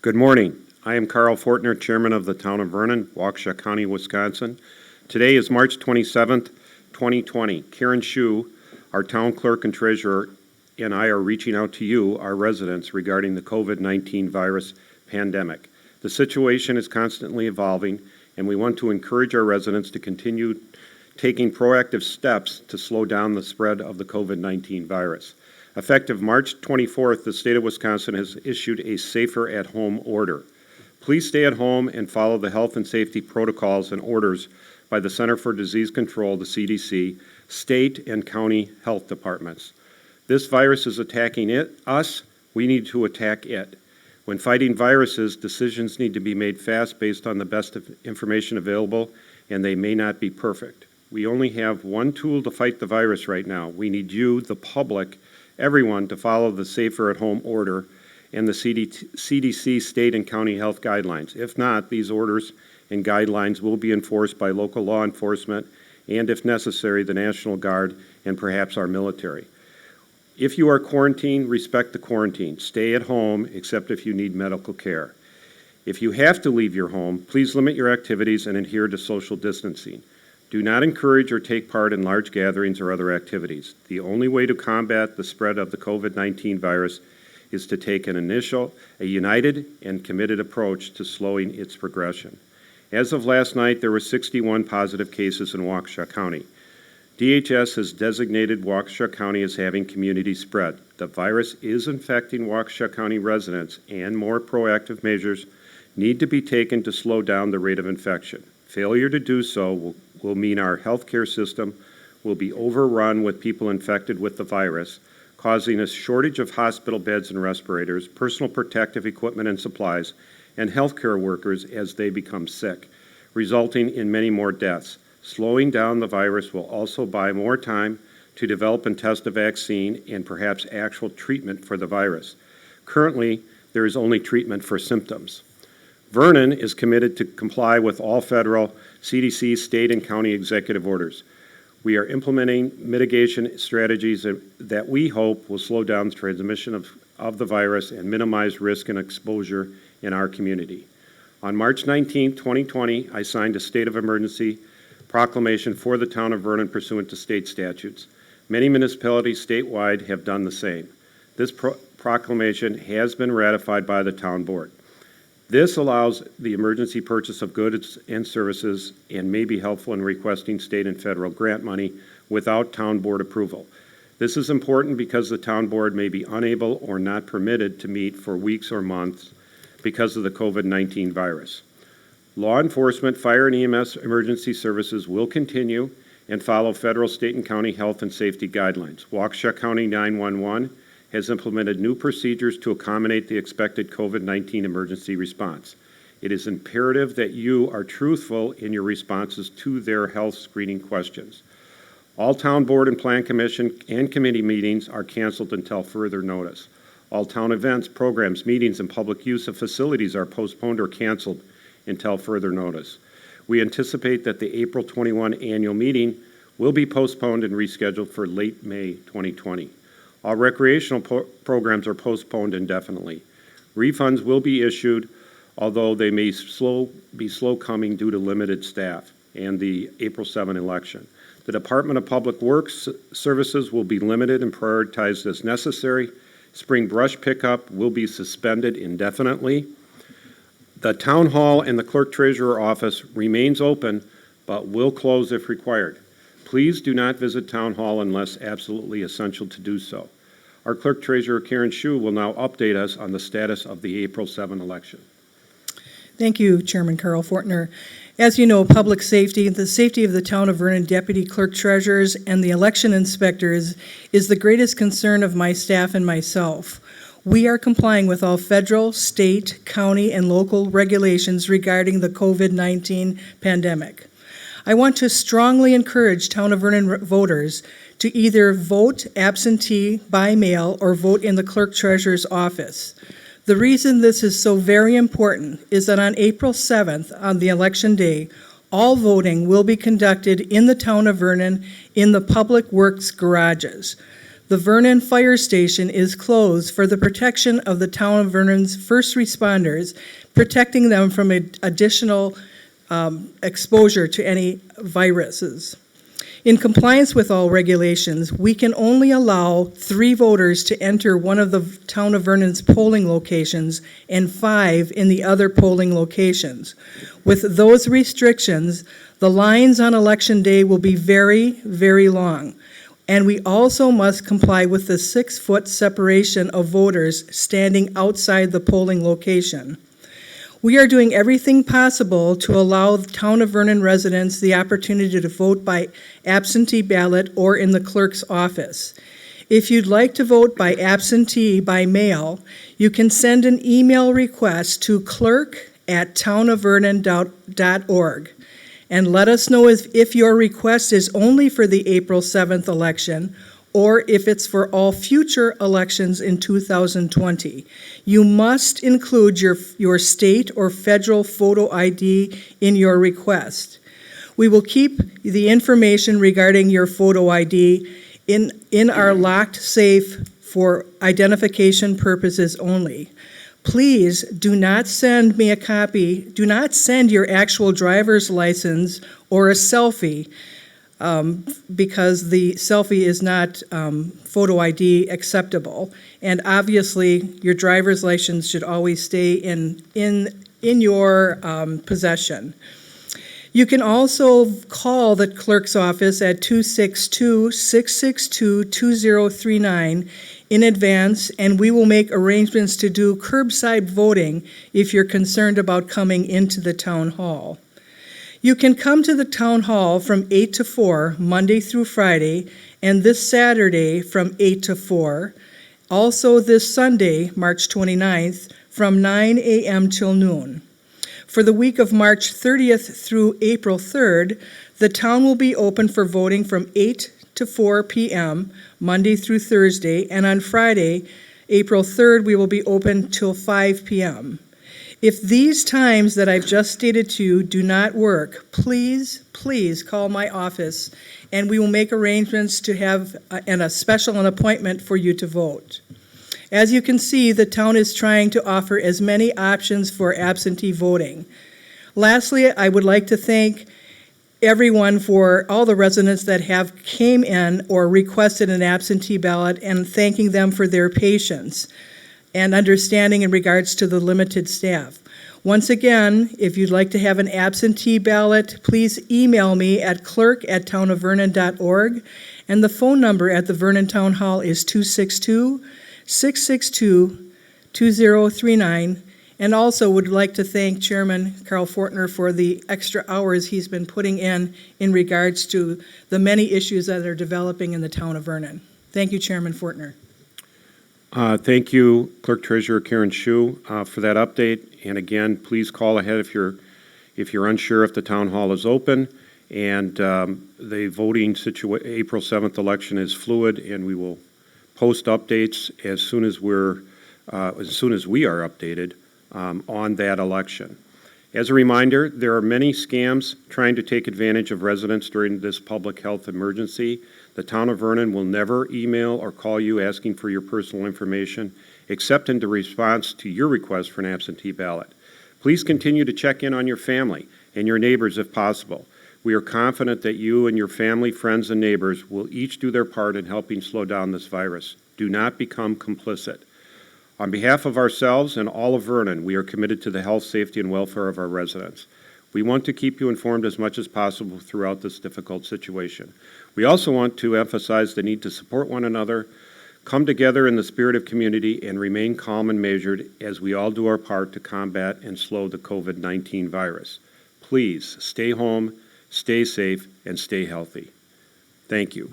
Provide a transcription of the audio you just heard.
Good morning. I am Carl Fortner, Chairman of the Town of Vernon, Waukesha County, Wisconsin. Today is March 27th, 2020. Karen Schuh, our Town Clerk and Treasurer, and I are reaching out to you, our residents, regarding the COVID-19 virus pandemic. The situation is constantly evolving, and we want to encourage our residents to continue taking proactive steps to slow down the spread of the COVID-19 virus. Effective March 24th, the state of Wisconsin has issued a safer at home order. Please stay at home and follow the health and safety protocols and orders by the Center for Disease Control, the CDC, state and county health departments. This virus is attacking us. We need to attack it. When fighting viruses, decisions need to be made fast based on the best information available, and they may not be perfect. We only have one tool to fight the virus right now. We need you, the public, everyone, to follow the safer at home order and the CDC state and county health guidelines. If not, these orders and guidelines will be enforced by local law enforcement and, if necessary, the National Guard and perhaps our military. If you are quarantined, respect the quarantine. Stay at home except if you need medical care. If you have to leave your home, please limit your activities and adhere to social distancing. Do not encourage or take part in large gatherings or other activities. The only way to combat the spread of the COVID-19 virus is to take a united and committed approach to slowing its progression. As of last night, there were 61 positive cases in Waukesha County. DHS has designated Waukesha County as having community spread. The virus is infecting Waukesha County residents, and more proactive measures need to be taken to slow down the rate of infection. Failure to do so will mean our healthcare system will be overrun with people infected with the virus, causing a shortage of hospital beds and respirators, personal protective equipment and supplies, and healthcare workers as they become sick, resulting in many more deaths. Slowing down the virus will also buy more time to develop and test a vaccine and perhaps actual treatment for the virus. Currently, there is only treatment for symptoms. Vernon is committed to comply with all federal, CDC, state, and county executive orders. We are implementing mitigation strategies that we hope will slow down the transmission of the virus and minimize risk and exposure in our community. On March 19, 2020, I signed a state of emergency proclamation for the town of Vernon pursuant to state statutes. Many municipalities statewide have done the same. This proclamation has been ratified by the town board. This allows the emergency purchase of goods and services and may be helpful in requesting state and federal grant money without town board approval. This is important because the town board may be unable or not permitted to meet for weeks or months because of the COVID-19 virus. Law enforcement, fire, and EMS emergency services will continue and follow federal, state, and county health and safety guidelines. Waukesha County 911 has implemented new procedures to accommodate the expected COVID-19 emergency response. It is imperative that you are truthful in your responses to their health screening questions. All town board and plan commission and committee meetings are canceled until further notice. All town events, programs, meetings, and public use of facilities are postponed or canceled until further notice. We anticipate that the April 21 annual meeting will be postponed and rescheduled for late May 2020. All recreational programs are postponed indefinitely. Refunds will be issued, although they may be slow coming due to limited staff and the April 7 election. The Department of Public Works services will be limited and prioritized as necessary. Spring brush pickup will be suspended indefinitely. The Town Hall and the Clerk Treasurer office remains open, but will close if required. Please do not visit Town Hall unless absolutely essential to do so. Our Clerk Treasurer, Karen Schuh, will now update us on the status of the April 7 election. Thank you, Chairman Carl Fortner. As you know, public safety, the safety of the Town of Vernon Deputy Clerk Treasurers and the election inspectors is the greatest concern of my staff and myself. We are complying with all federal, state, county, and local regulations regarding the COVID-19 pandemic. I want to strongly encourage Town of Vernon voters to either vote absentee by mail or vote in the Clerk Treasurer's office. The reason this is so very important is that on April 7th, on the election day, all voting will be conducted in the Town of Vernon in the Public Works garages. The Vernon Fire Station is closed for the protection of the town of Vernon's first responders, protecting them from additional exposure to any viruses. In compliance with all regulations, we can only allow 3 voters to enter one of the town of Vernon's polling locations and 5 in the other polling locations. With those restrictions, the lines on election day will be very, very long. And we also must comply with the 6-foot separation of voters standing outside the polling location. We are doing everything possible to allow the town of Vernon residents the opportunity to vote by absentee ballot or in the clerk's office. If you'd like to vote by absentee by mail, you can send an email request to clerk@townofvernon.org and let us know if your request is only for the April 7th election or if it's for all future elections in 2020. You must include your state or federal photo ID in your request. We will keep the information regarding your photo ID in our locked safe for identification purposes only. Please do not send me a copy, do not send your actual driver's license or a selfie, because the selfie is not photo ID acceptable. And obviously, your driver's license should always stay in your possession. You can also call the clerk's office at 262-662-2039 in advance, and we will make arrangements to do curbside voting if you're concerned about coming into the town hall. You can come to the town hall from 8 to 4, Monday through Friday, and this Saturday from 8 to 4. Also this Sunday, March 29th, from 9 a.m. till noon. For the week of March 30th through April 3rd, the town will be open for voting from 8 to 4 p.m., Monday through Thursday, and on Friday, April 3rd, we will be open till 5 p.m. If these times that I've just stated to you do not work, please call my office and we will make arrangements to have an appointment for you to vote. As you can see, the town is trying to offer as many options for absentee voting. Lastly, I would like to thank everyone for all the residents that have came in or requested an absentee ballot and thanking them for their patience and understanding in regards to the limited staff. Once again, if you'd like to have an absentee ballot, please email me at clerk@townofvernon.org, and the phone number at the Vernon Town Hall is 262-662-2039. And also would like to thank Chairman Carl Fortner for the extra hours he's been putting in regards to the many issues that are developing in the town of Vernon. Thank you, Chairman Fortner. Thank you, Clerk Treasurer Karen Schuh, for that update. And again, please call ahead if you're unsure if the town hall is open. And the voting April 7th election is fluid, and we will post updates as soon as we are updated on that election. As a reminder, there are many scams trying to take advantage of residents during this public health emergency. The town of Vernon will never email or call you asking for your personal information, except in the response to your request for an absentee ballot. Please continue to check in on your family and your neighbors if possible. We are confident that you and your family, friends, and neighbors will each do their part in helping slow down this virus. Do not become complicit. On behalf of ourselves and all of Vernon, we are committed to the health, safety, and welfare of our residents. We want to keep you informed as much as possible throughout this difficult situation. We also want to emphasize the need to support one another, come together in the spirit of community, and remain calm and measured as we all do our part to combat and slow the COVID-19 virus. Please stay home, stay safe, and stay healthy. Thank you.